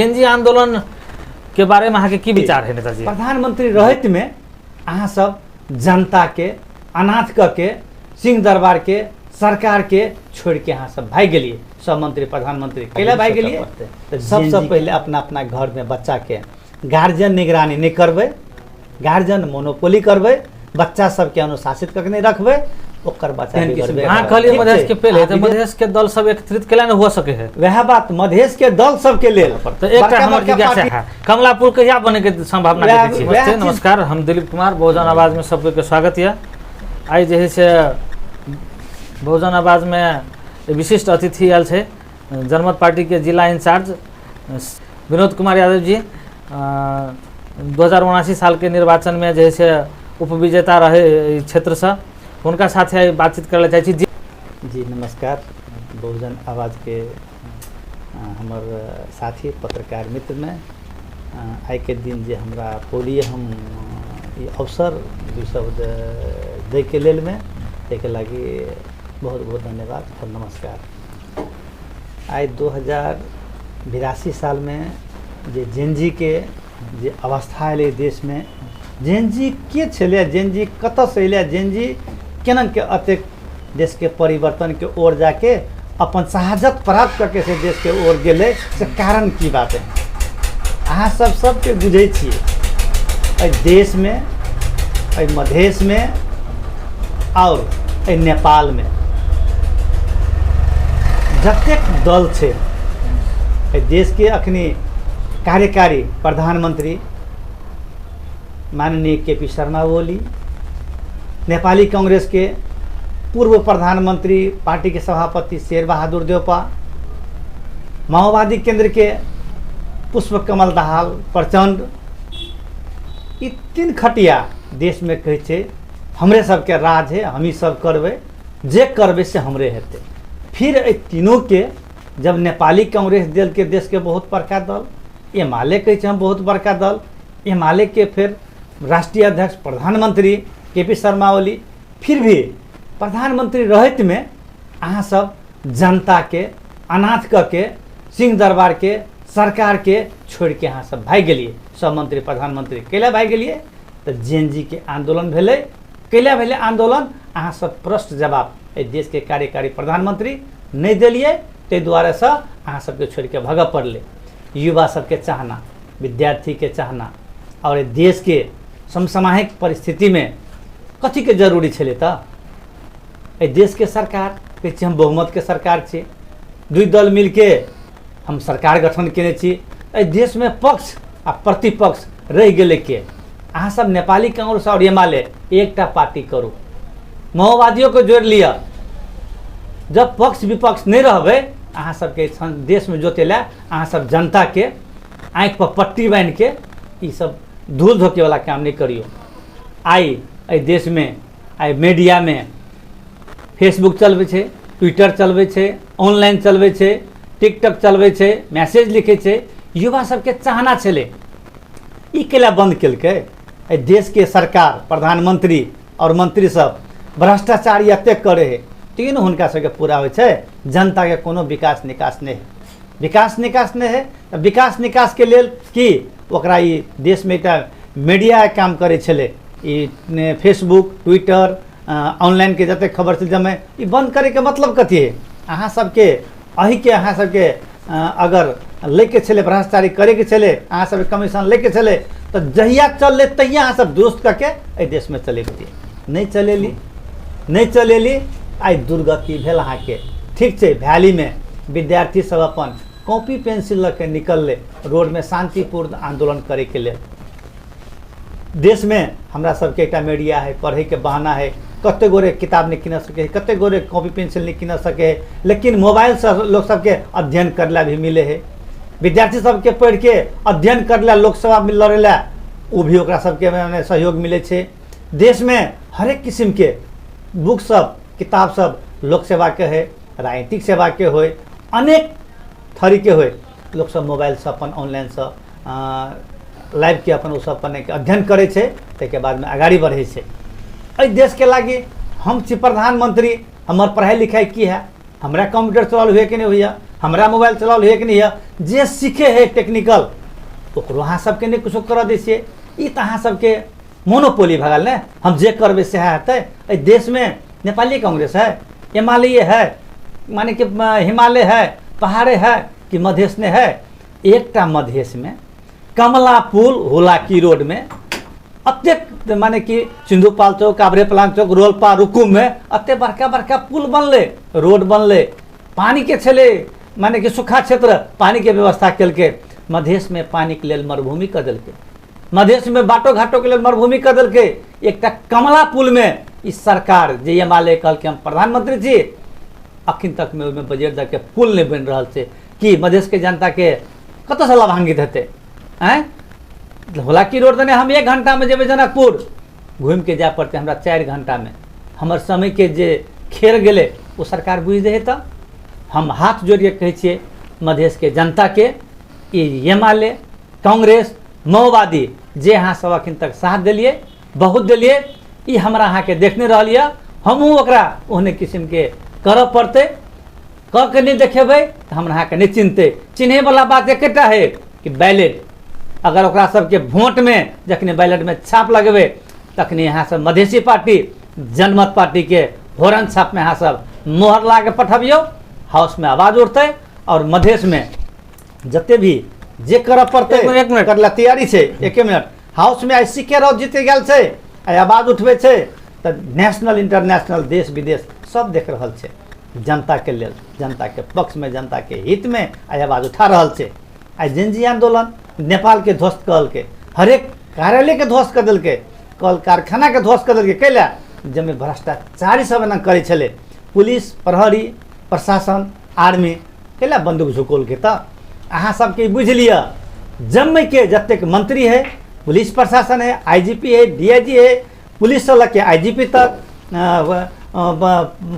Gen Z आंदोलन के बारे में अहाँ के की विचार है नेताजी? प्रधानमंत्री रहत में अहाँ सब जनता के अनाथ क के सिंह दरबार के सरकार के छोड़ के अहाँ सब भाग गेलिए। सब मंत्री प्रधानमंत्री कैला भाग गेलिए तो सबसे पहले अपना अपना घर में बच्चा के गार्जियन निगरानी नहीं करबे, गार्जियन मोनोपोली करबे, बच्चा सबके अनुशासित करके नहीं रखबे, ओकर बच्चा हाँ कहलिए मधेश के पहले तो मधेश के दल सब एकत्रित केला न हो सके है। वह बात मधेश के दल सब के लेल तो एक हमर जिज्ञासा है कमलापुर कहिया बने के संभावना देखे छी? नमस्कार, हम दिलीप कुमार बहुजन आवाज में सबके स्वागत है। आई जे है से बहुजन आवाज में विशिष्ट अतिथि आयल छे जनमत पार्टी के जिला इंचार्ज विनोद कुमार यादव जी। 2079 साल के निर्वाचन में जे है से उपविजेता रहे क्षेत्र से, उनका साथ बातचीत कर चाहे छी। जी नमस्कार, बहुजन आवाज के हमर साथी पत्रकार मित्र में आई के दिन जे हमरा बोलिए हम ये अवसर दू शब्द दे के लेल में देखे लगी बहुत बहुत धन्यवाद और नमस्कार। आई 2082 साल में जे जेनजी के जे अवस्था एले देश में, जेनजी के छले, जेनजी कत से एले, जेनजी केना के अतेक देश के परिवर्तन के ओर जाके अपन शहादत प्राप्त करके से देश के ओर गेले से कारण की बात है अहाँ सबके बुझे छिए। देश में, मधेश में और नेपाल में जतेक दल छे, देश के अखनी कार्यकारी प्रधानमंत्री माननीय केपी शर्मा ओली, नेपाली कांग्रेस के पूर्व प्रधानमंत्री पार्टी के सभापति शेर बहादुर देउपा, माओवादी केंद्र के पुष्प कमल दाहाल प्रचंड, ये तीन खटिया देश में कहे छे हमरे सबके राज है, हम ही सब करबे, जे करबे से हमरे हेते। फिर ए तीनों के जब नेपाली कांग्रेस दल के देश के बहुत बड़का दल, एमाले कहे छे हम बहुत बड़का दल, एमाले के फिर राष्ट्रीय अध्यक्ष प्रधानमंत्री केपी शर्मा ओली, फिर भी प्रधानमंत्री रहत में अहाँ सब जनता के अनाथ क के सिंह दरबार के सरकार के छोड़ के अहाँ सब भाग गेलिए। सब मंत्री प्रधानमंत्री कैला भाग गेलिए तो जेनजी के आंदोलन भेले, कैला भेले आंदोलन, अहाँ सब प्रश्न जवाब ए देश के कार्यकारी प्रधानमंत्री नहीं दिलिए, ते द्वारा से अहाँ सबके छोड़ के भाग पड़ले। युवा सबके चाहना, विद्यार्थी के चाहना और देश के समसामयिक परिस्थिति में कथी के जरूरी छे त देश के सरकार कहे हम बहुमत के सरकार छे, दुई दल मिलके हम सरकार गठन केने छी, देश में पक्ष आ प्रतिपक्ष रह गेले के अहाँ सब नेपाली कांग्रेस और एमाले एकटा पार्टी करू, माओवादियों को जोड़ लिया। जब पक्ष विपक्ष नहीं रहबे अहाँ सबके देश में जोतेला अहाँ सब जनता के आँख पर पट्टी बांध के ये सब धूल धोके वाला काम नहीं करियो। आई देश में आई मीडिया में फेसबुक चलबे छे, ट्विटर चलबे छे, ऑनलाइन चलबे छे, टिकटॉक चलबे छे, मैसेज लिखे छे, युवा सबके चाहना छले ई केला बंद केलकै। देश के सरकार प्रधानमंत्री और मंत्री सब भ्रष्टाचार एतेक करे है, तीन हुनका सबके पूरा होइ छे, जनता के कोनो विकास निकास नहीं है। विकास निकास नहीं है तो विकास निकास के लेल की ओकरा ई देश में एकटा मीडिया काम करे छले, ई फेसबुक ट्विटर ऑनलाइन के जते खबर चल जमे ई बंद करे के मतलब कथी है? अहाँ सबके अही के अहाँ सबके अगर लेके चले भ्रष्टाचारी करे के चले, अहाँ सब कमीशन लेके चले तो जहिया चल ले तहिया अहाँ सब दुरुस्त करके देश में चले गए, नहीं चलेली आई दुर्गति भेल अहाँ के। ठीक है, वैली में विद्यार्थी सब अपन कॉपी पेंसिल लऽ के निकलले रोड में शांतिपूर्ण आंदोलन करे के लिए। देश में हमरा सबके एक मीडिया है, पढ़े के बहाना है, कते गोरे किताब नहीं किन सके, कते गोरे कॉपी पेंसिल नहीं किन सके, लेकिन मोबाइल से लोग सबके अध्ययन करला भी मिले है। विद्यार्थी सबके पढ़ के अध्ययन करला लोकसभा में लड़ेला वो भी ओकरा सबके में सहयोग मिले छे। देश में हर एक किस्म के बुक सब किताब सब लोक सेवा के है, राजनीतिक सेवा के हो, अनेक थरी के हो, लोग सब मोबाइल से अपन ऑनलाइन से लाइव के अपन अपन अध्ययन करे छे, ताके बाद में आगाड़ी बढ़े छे। देश के लागी हम छी प्रधानमंत्री, हमार पढ़ाई लिखाई की है, हमरा कंप्यूटर चलाल हुए कि नहीं हुआ, हमरा मोबाइल चलाल हुए कि नहीं है, जे सीखे है टेक्निकल ओकरो अहाँ सबके नहीं कुछ कर दै छियै। ई तऽ अहाँ सबके मोनोपोली भगल ने, हम जे करबै से हेतै। एहि देश में नेपाली कांग्रेस है, हिमालय है, माने कि हिमालय है, पहाड़े है कि मधेश ने है। एकटा मधेश में कमला पुल हुलाकी रोड में अत्यक माने कि सिंधुपाल चौक, काभ्रेपलाङ चौक, रोल्पा, रुकुम में अत्ते बड़का बड़का पुल बनले, रोड बनले, पानी के छले माने कि सूखा क्षेत्र पानी के व्यवस्था केलके। मधेश में पानी के लेल मरुभूमि कर देलके, मधेश में बाटो घाटो के लेल मरुभूमि कर देलके। एकटा कमला पुल में इस सरकार जे हिमालय कहल के हम प्रधानमंत्री जी अखन तक में ओहिमे बजट दे के पुल नहीं बन रहा है कि मधेश के जनता के कत से लाभान्वित हेतै। हुलाकी रोड दने हम 1 घंटा में जेबै जनकपुर, घूम के जाए पड़ते हमरा 4 घंटा में। हमर समय के जे खेर गेले वो सरकार बुझ दे तो हम हाथ जोड़ के कहै छियै मधेश के जनता के ई हिमालय कांग्रेस माओवादी जे अहाँ सब अखन तक साथ दिलिए, बहुत दिलिए, ई हमरा अहाँ के देखने रहलिए। हमहूँ ओकरा ओहने किस्म के करऽ पड़तै, कऽ के नहीं देखेबै तो हमरा अहाँ के नहीं चिन्हतै। चिन्हे वाला बात एकटा है कि बैलेट, अगर ओकरा सबके वोट में जखने बैलेट में छाप लगेबै तखने यहाँ सब मधेसी पार्टी जनमत पार्टी के होरन छाप में यहाँ सब मोहर ला के पठबियौ, हाउस में आवाज उठतै और मधेश में जते भी जे करऽ पड़तै। एक मिनट करला तैयारी छै, 1 मिनट। हाउस में आई सीखे रहो जीते गेल छै, आई आवाज उठबै छै तऽ नेशनल इंटरनेशनल देश विदेश सब देख रहल छै। जनता के लेल, जनता के पक्ष में, जनता के हित में आई आवाज उठा रहल छै। आई जेनजी आंदोलन नेपाल के ध्वस्त कहलकै, हरेक कार्यालय के ध्वस्त कर देलकै, कल कारखाना के ध्वस्त कर देलकै। कैला जमे भ्रष्टाचारी सब एना करै छलै, पुलिस प्रहरी प्रशासन आर्मी कैला बंदूक झुकोलकै। तऽ अहाँ सबके बुझ लिअ जम्मे के जतेक मंत्री है, पुलिस प्रशासन है, आईजीपी है, डीआईजी है, पुलिस से लग के आईजीपी तक,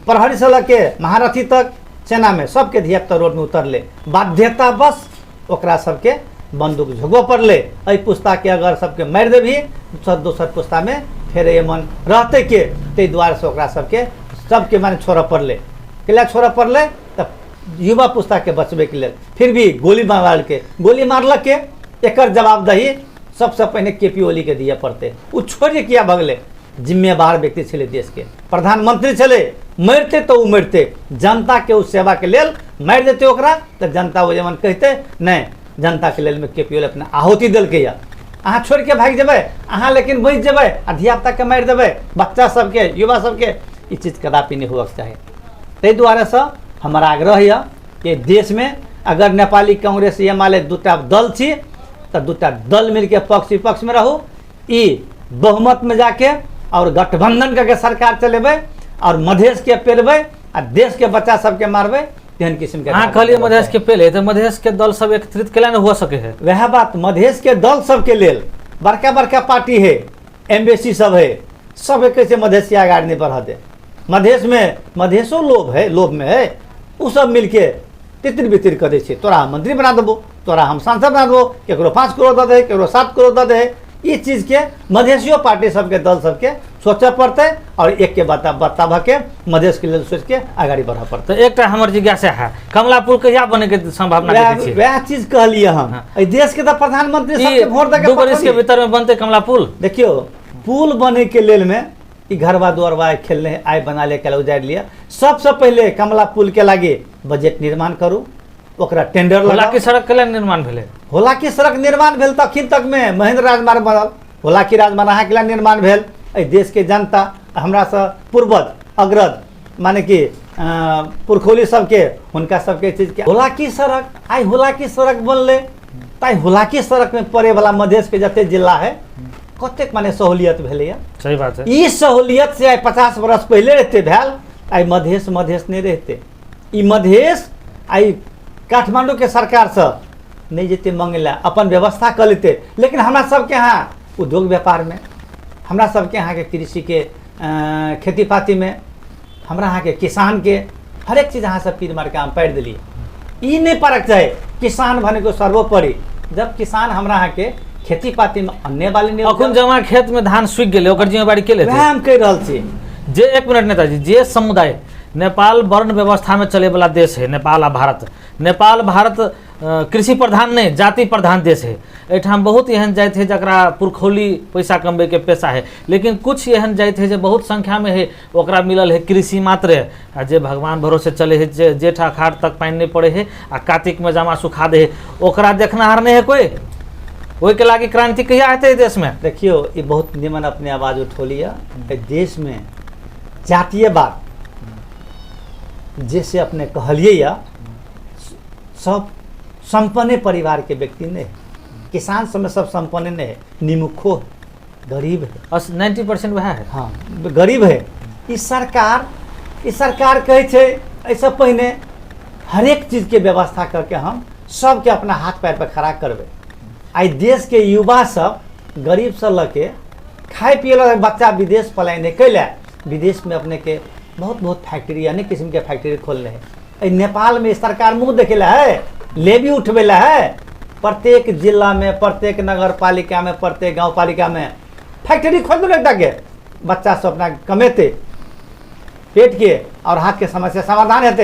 प्रहरी से लग के महारथी तक, सेना में सबके धियापुता रोड में उतरले। बाध्यता बस ओकरा सबके बंदूक झुकबो पड़ले। एहि पुस्ता के अगर सबके मारि देबही दोसर पुस्ता में फेर ये मन रहते के, ताहि दुआरे से ओकरा सबके माने छोड़ऽ पड़ले। कैला छोड़ऽ पड़ले तब युवा पुस्ता के बचबे के लेल फिर भी गोली मारलक के एकर जवाबदेही सबसे पहले केपी ओली के दिए पड़ते। उ छोड़िए किया भगले, जिम्मेवार व्यक्ति छले, देश के प्रधानमंत्री छले, मरते तो उ मरते, जनता के उस सेवा के लेल मारि देते ओकरा तो जनता वो जमन कहते नहीं जनता के लेल में केपी ओली अपना आहुति दिलकै। अहाँ छोड़ के भाग जेबै, अहाँ लेकिन बच जेबै आ धियापुता के मारि देबै, बच्चा सबके युवा सबके, ई चीज कदापि नहीं होबाक चाही। ताहि दुआरे से हमारा आग्रह है कि देश में अगर नेपाली कांग्रेस हिमालय दूटा दल छी तो दूटा दल मिलके पक्ष विपक्ष में रहू, ई बहुमत में जाके और गठबंधन करके सरकार चलेबै और मधेश के पेलबै आ देश के बच्चा सबके मारबै। तेहन किस्म के हाँ कहलिए मधेश के पेले तो मधेश के दल सब एकत्रित केला नहीं हो सके है। वह बात मधेश के दल सबके लेल बड़का बड़का पार्टी है, एम्बेसी सब है, सब एक मधेश आगाड़ नहीं बढ़ा दे। मधेश में मधेशो लोभ है, लोभ में है, उ सब मिलके तितिर बितिर कर दे, तोरा मंत्री बना देबो, तोरा हम सांसद बना देबो, केकरो 5 करोड़ दे दे, केकरो 7 करोड़ दे दे। ये चीज के मधेशियो पार्टी सबके दल सबके सोचे पड़ते और एक के बता भके मधेश के लिए सोच के आगाड़ी बढ़ा पड़ते। तो एक हमर जिज्ञासा है कमला पुल कहिया बने के संभावना देखै छी? वह चीज कहलिए हम देश के तो प्रधानमंत्री सबके वोट दे के 2 वर्ष के भीतर में बनते कमला पुल। देखियो पुल बने के लेल में ई घरवा दुआरवा खेलने आय बना ले के उजाड़ लिया। सबसे पहले कमला पुल के लागे बजट निर्माण करू, ओकरा टेंडर लगा। होलाकी सड़क के निर्माण भेले, होलाकी सड़क निर्माण भेल तो अखन तक में महेंद्र राजमार्ग बनल, होलाकी राजमार्ग अहाँ के निर्माण भेल। एहि देश के जनता हमरा से पूर्वज अग्रज माने कि पुरखौली सबके हुनका सबके चीज के होलाकी सड़क आई होलाकी सड़क बनले। ताई होलाकी सड़क में पड़े वाला मधेश के जते जिला है कतेक माने सहूलियत भेलै। सही बात है। ई सहूलियत से आई 50 वर्ष पहले रहते भेल, आई मधेश नहीं रहते। ई मधेश आई काठमांडू के सरकार से नहीं जेते मंगला, अपन व्यवस्था कर लेते। लेकिन हमरा सबके यहाँ उद्योग व्यापार में, हमरा सबके यहाँ के कृषि के खेती पाती में, हमरा यहाँ के किसान के हर एक चीज अहाँ सब पीर मार के हम पारि दिली। ई नहीं परक चाहे किसान भने को सर्वोपरि, जब किसान हमरा यहाँ के खेती पाती में अन्य वाले नहीं अखन जमा खेत में धान सूख गेले, ओकर जिम्मेवारी के लेते? वह हम कह रहल छी। जे 1 मिनट नेताजी, जे समुदाय नेपाल वर्ण व्यवस्था में चले वाला देश है। नेपाल आ भारत, नेपाल भारत कृषि प्रधान नहीं जाति प्रधान देश है। एठाम बहुत एहन जाइत है जकरा पुरखौली पैसा कमबै के पेशा है, लेकिन कुछ एहन जाइत है जो बहुत संख्या में है, ओकरा मिलल है कृषि मात्र, आ जे भगवान भरोसे चले है, जे जेठ अखाड़ तक पानी नहीं पड़े है आ कार्तिक में जमा सुखा दे है, ओकरा देखनाहार नहीं है कोई। वही के लागी क्रांति कहिया हेतै देश में? देखियो, ये बहुत निमन अपने आवाज उठौलिया। देश में जातीयवाद जैसे अपने कहलिए या सब संपन्न परिवार के व्यक्ति नहीं है, किसान समय सब संपन्न नहीं है, निमुखो गरीब है, 90% वह है। हाँ, गरीब है। इस सरकार कहे छे ऐसा पहले हर एक चीज के व्यवस्था करके हम सबके अपना हाथ पैर पर खड़ा करबे। आई देश के युवा सब गरीब से लके खाए पिए बच्चा विदेश पलायन कैले, विदेश में अपने के बहुत फैक्ट्री अनेक किस्म के फैक्ट्री खोलने है। नेपाल में सरकार मुंह देखेला है, लेवी उठवेला है, प्रत्येक जिला में, प्रत्येक नगर पालिका में, प्रत्येक गांव पालिका में फैक्ट्री खोल दो के बच्चा सब अपना कमेते पेट के और हाथ के समस्या समाधान हेते।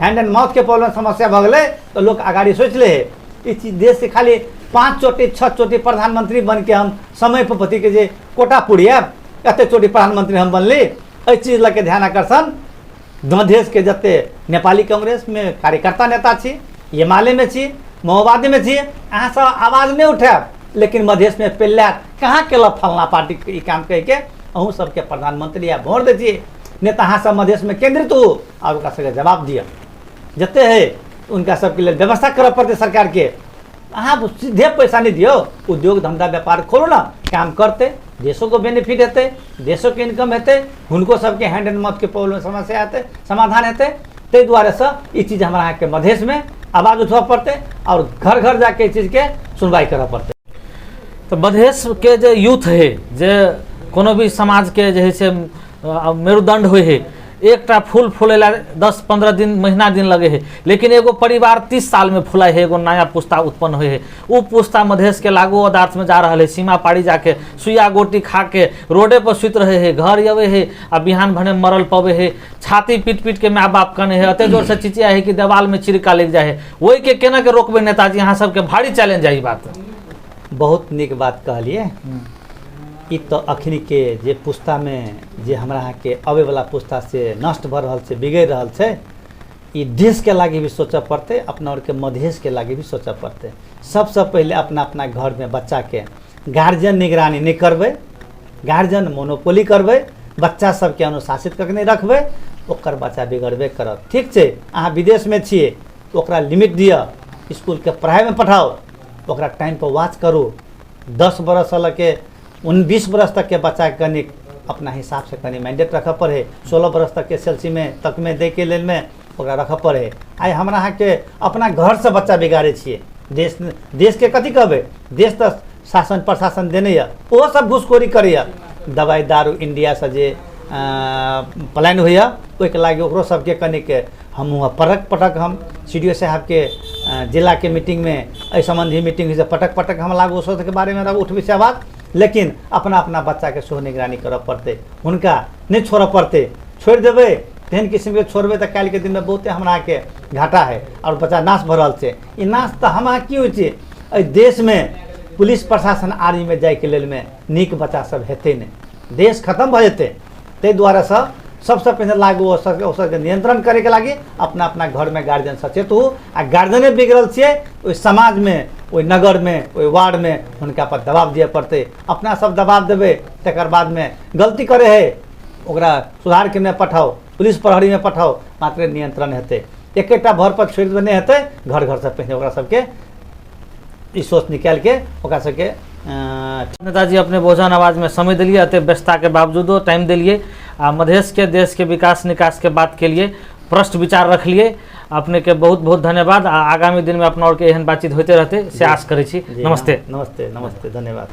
हैंड एंड माउथ के प्रॉब्लम समस्या भ गए तो लोग आगाड़ी सोच ले है। इस देश से खाली 5 चोटी 6 चोटी प्रधानमंत्री बन के हम समय पर पति के जे कोटा पुड़िया एते चोटी प्रधानमंत्री हम बनली। एहि चीज लगे ध्यान आकर्षण देश के जते नेपाली कांग्रेस में कार्यकर्ता नेता छी, हिमालय में छी, माओवादी में छी, अहाँ सब आवाज नहीं उठाब, लेकिन मधेश में पहले कहाँ के फलना पार्टी के काम कह के अहूँ सबके प्रधानमंत्री या वोट दे दिए नेता अहाँ सब मधेश में केंद्रित हो और उनका सबके जवाब दिया जते है उनका सबके लिए व्यवस्था कर पड़ते सरकार के। अहाँ सीधे पैसा नहीं दियो, उद्योग धंधा व्यापार खोलो ना, काम करते देशों को बेनिफिट हेते, देशों के इनकम हेते, उनको सबके हैंड एंड माउथ के प्रॉब्लम समस्या हेते, समाधान हेते। ते द्वारा से ये चीज़ हमारा यहाँ के मधेश में आवाज़ उठवा पड़ते और घर घर जाके चीज़ के सुनवाई करा पड़ते। तो मधेश के जो यूथ है, जो कोनो भी समाज के जो है से मेरुदंड हुए है, एकटा फूल फूलेला 10-15 दिन महीना दिन लगे है, लेकिन एगो परिवार 30 साल में फुलाए है, एगो नया पुस्ता उत्पन्न हुए है। वो पुस्ता मधेश के लागू पदार्थ में जा रहा है, सीमा पाड़ी जाके सुइया गोटी खा के रोडे पर सुत रहे है, घर अवे है आ बिहान भने मरल पवे है, छाती पीट पीट के माँ बाप कने है, अते जोर से चिचिया है कि देवाल में चिरका लग जाए है। वही के केना के रोकबे नेताजी? यहाँ सबके भारी चैलेंज है। बात बहुत निक बात कहलिए। ई तो अखनी के जे पुस्ता में जे हमरा यहाँ के अवे वाला पुस्ता से नष्ट भ रहल छे, बिगड़ रहल छे, ई देश के लागे भी सोचा पड़ते, अपना और के मधेश के लागे भी सोचा पड़ते। सबसे पहले अपना अपना घर में बच्चा के गार्जियन निगरानी नहीं करबे, गार्जियन मोनोपोली करबे, बच्चा सबके अनुशासित करके नहीं रखबे, ओकर बच्चा बिगड़बे करत। ठीक छे, अहाँ विदेश में छिए ओकरा लिमिट दिया, स्कूल के पढ़ाई में पठाओ, ओकरा टाइम पर वॉच करो। 10 बरस से लगे 19-20 बरस तक के बच्चा के कनिक अपना हिसाब से कनी मैंडेट रख पड़े, 16 बरस तक के सेल्सी में तक में दे के लेल में ओकरा रख पड़े। आई हमरा यहाँ के अपना घर से बच्चा बिगाड़े छिए। देश के कथी कहबे? देश तो शासन प्रशासन देने या वो सब घूसखोरी करे, दवाई दारू इंडिया से जे पलायन होइया, ओहि के लागे ओकरो सबके कनिक हम वहाँ पटक हम CDO साहब के जिला के मीटिंग में एहि संबंधी मीटिंग से पटक हम लागू के बारे में उठबे से बात, लेकिन अपना अपना बच्चा के सेहो निगरानी करऽ पड़ते, उनका नहीं छोड़ पड़ते। छोड़ देवे तेहन किस्म के छोड़बे तो काल्हि के दिन में बहुते हमरा के घाटा है और बच्चा नाश भ रहल छे। ई नाश तो हमरा की होइ छे? एहि देश में पुलिस प्रशासन आर्मी में जाए के लेल में नीक बच्चा सब हेते नहीं, देश खत्म भ जेते। ते द्वारा सबसे पहले लागू अवसर के नियंत्रण करे के लागी अपना अपना घर में गार्जियन सचेत हो, आ गार्जियने बिगड़ल छे ओहि समाज में, ओहि नगर में, ओहि वार्ड में उनका पर दबाव दिए पड़ते। अपना सब दबाव देवे, तकर बाद में गलती करे है ओकरा सुधार के में पठाओ, पुलिस प्रहरी में पठाओ, मात्र नियंत्रण हेते। एकेटा भर पर छोड़ देने हेते, घर घर से पहले ओकरा सबके ई सोच निकाल के ओकरा सबके नेताजी अपने भोजन आवाज में समय दिलिए, अत व्यस्तता के बावजूदो टाइम दिलिए, मधेश के देश के विकास निकास के बात के लिए प्रश्न विचार रख लिए। अपने के बहुत बहुत धन्यवाद। आगामी दिन में अपना और के एहन बातचीत होते रहते से आस करै छी। नमस्ते। नमस्ते, धन्यवाद।